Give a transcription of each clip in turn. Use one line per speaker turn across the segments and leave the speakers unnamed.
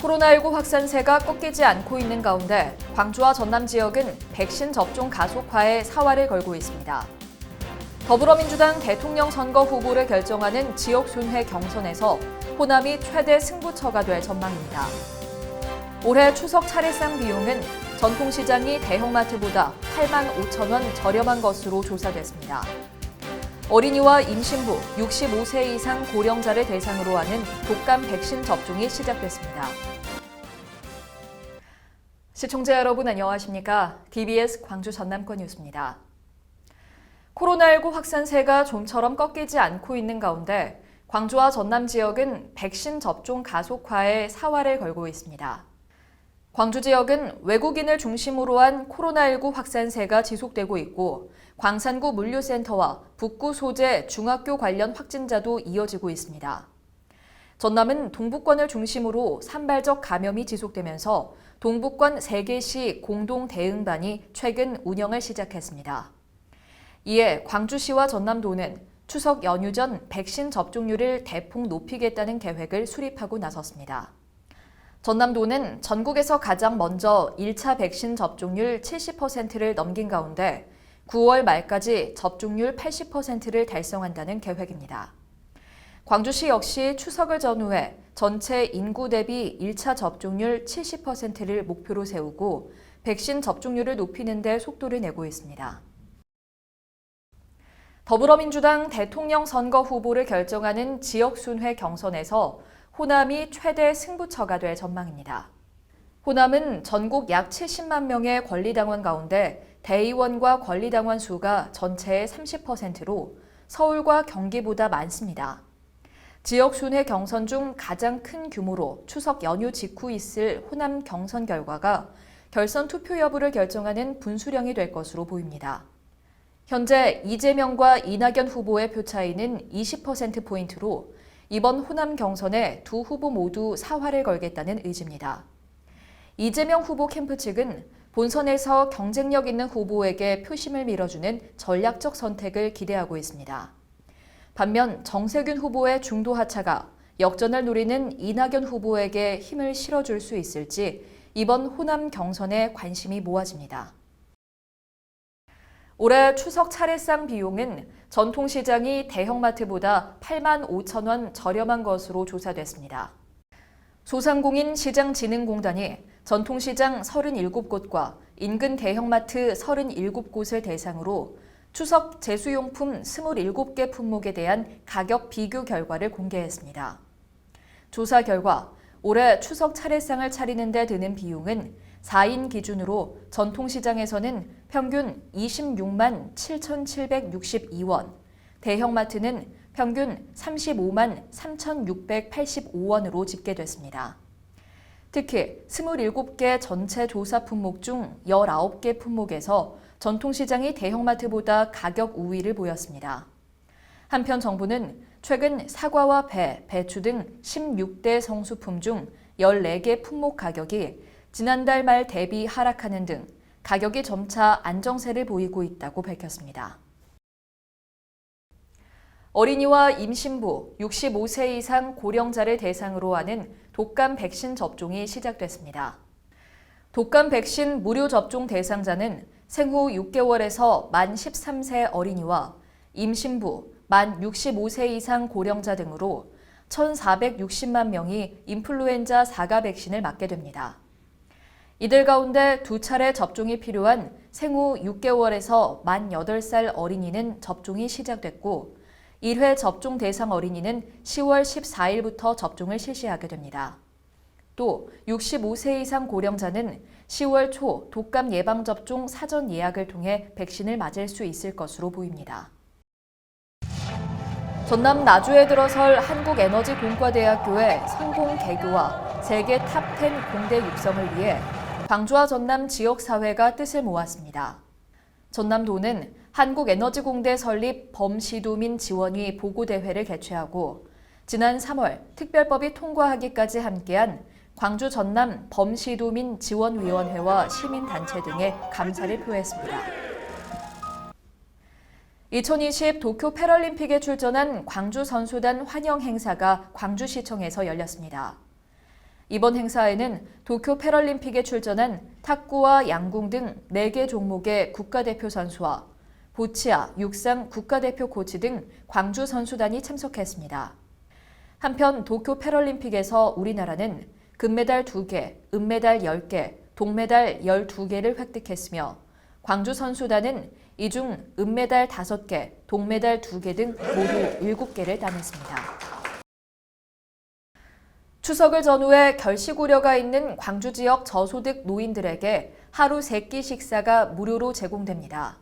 코로나19 확산세가 꺾이지 않고 있는 가운데 광주와 전남 지역은 백신 접종 가속화에 사활을 걸고 있습니다. 더불어민주당 대통령 선거 후보를 결정하는 지역 순회 경선에서 호남이 최대 승부처가 될 전망입니다. 올해 추석 차례상 비용은 전통시장이 대형마트보다 8만 5천 원 저렴한 것으로 조사됐습니다. 어린이와 임신부, 65세 이상 고령자를 대상으로 하는 독감 백신 접종이 시작됐습니다. 시청자 여러분 안녕하십니까? TBS 광주 전남권 뉴스입니다. 코로나19 확산세가 좀처럼 꺾이지 않고 있는 가운데 광주와 전남 지역은 백신 접종 가속화에 사활을 걸고 있습니다. 광주 지역은 외국인을 중심으로 한 코로나19 확산세가 지속되고 있고 광산구 물류센터와 북구 소재 중학교 관련 확진자도 이어지고 있습니다. 전남은 동북권을 중심으로 산발적 감염이 지속되면서 동북권 3개시 공동 대응반이 최근 운영을 시작했습니다. 이에 광주시와 전남도는 추석 연휴 전 백신 접종률을 대폭 높이겠다는 계획을 수립하고 나섰습니다. 전남도는 전국에서 가장 먼저 1차 백신 접종률 70%를 넘긴 가운데 9월 말까지 접종률 80%를 달성한다는 계획입니다. 광주시 역시 추석을 전후해 전체 인구 대비 1차 접종률 70%를 목표로 세우고 백신 접종률을 높이는 데 속도를 내고 있습니다. 더불어민주당 대통령 선거 후보를 결정하는 지역 순회 경선에서 호남이 최대 승부처가 될 전망입니다. 호남은 전국 약 70만 명의 권리당원 가운데 대의원과 권리당원 수가 전체의 30%로 서울과 경기보다 많습니다. 지역 순회 경선 중 가장 큰 규모로 추석 연휴 직후 있을 호남 경선 결과가 결선 투표 여부를 결정하는 분수령이 될 것으로 보입니다. 현재 이재명과 이낙연 후보의 표 차이는 20%포인트로 이번 호남 경선에 두 후보 모두 사활을 걸겠다는 의지입니다. 이재명 후보 캠프 측은 본선에서 경쟁력 있는 후보에게 표심을 밀어주는 전략적 선택을 기대하고 있습니다. 반면 정세균 후보의 중도 하차가 역전을 노리는 이낙연 후보에게 힘을 실어줄 수 있을지 이번 호남 경선에 관심이 모아집니다. 올해 추석 차례상 비용은 전통시장이 대형마트보다 8만 5천 원 저렴한 것으로 조사됐습니다. 소상공인 시장진흥공단이 전통시장 37곳과 인근 대형마트 37곳을 대상으로 추석 제수용품 27개 품목에 대한 가격 비교 결과를 공개했습니다. 조사 결과 올해 추석 차례상을 차리는 데 드는 비용은 4인 기준으로 전통시장에서는 평균 26만 7,762원, 대형마트는 평균 35만 3,685원으로 집계됐습니다. 특히 27개 전체 조사 품목 중 19개 품목에서 전통시장이 대형마트보다 가격 우위를 보였습니다. 한편 정부는 최근 사과와 배, 배추 등 16대 성수품 중 14개 품목 가격이 지난달 말 대비 하락하는 등 가격이 점차 안정세를 보이고 있다고 밝혔습니다. 어린이와 임신부, 65세 이상 고령자를 대상으로 하는 독감 백신 접종이 시작됐습니다. 독감 백신 무료 접종 대상자는 생후 6개월에서 만 13세 어린이와 임신부, 만 65세 이상 고령자 등으로 1,460만 명이 인플루엔자 4가 백신을 맞게 됩니다. 이들 가운데 2차례 접종이 필요한 생후 6개월에서 만 8살 어린이는 접종이 시작됐고 1회 접종 대상 어린이는 10월 14일부터 접종을 실시하게 됩니다. 또 65세 이상 고령자는 10월 초 독감 예방접종 사전 예약을 통해 백신을 맞을 수 있을 것으로 보입니다. 전남 나주에 들어설 한국에너지공과대학교의 성공 개교와 세계 탑10 공대 육성을 위해 광주와 전남 지역사회가 뜻을 모았습니다. 전남도는 한국에너지공대 설립 범시도민 지원위 보고대회를 개최하고 지난 3월 특별법이 통과하기까지 함께한 광주 전남 범시도민 지원위원회와 시민단체 등의 감사를 표했습니다. 2020 도쿄 패럴림픽에 출전한 광주 선수단 환영 행사가 광주시청에서 열렸습니다. 이번 행사에는 도쿄 패럴림픽에 출전한 탁구와 양궁 등 4개 종목의 국가대표 선수와 보치아, 육상 국가대표 코치 등 광주 선수단이 참석했습니다. 한편 도쿄 패럴림픽에서 우리나라는 금메달 2개, 은메달 10개, 동메달 12개를 획득했으며 광주 선수단은 이 중 은메달 5개, 동메달 2개 등 모두 7개를 따냈습니다. 추석을 전후해 결식 우려가 있는 광주 지역 저소득 노인들에게 하루 3끼 식사가 무료로 제공됩니다.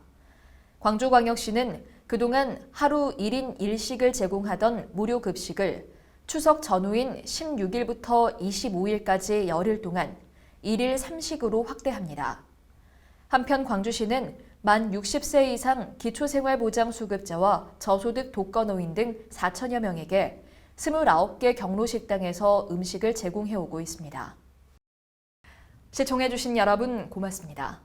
광주광역시는 그동안 하루 1인 1식을 제공하던 무료 급식을 추석 전후인 16일부터 25일까지 열흘 동안 1일 3식으로 확대합니다. 한편 광주시는 만 60세 이상 기초생활보장수급자와 저소득 독거노인 등 4천여 명에게 29개 경로식당에서 음식을 제공해오고 있습니다. 시청해주신 여러분 고맙습니다.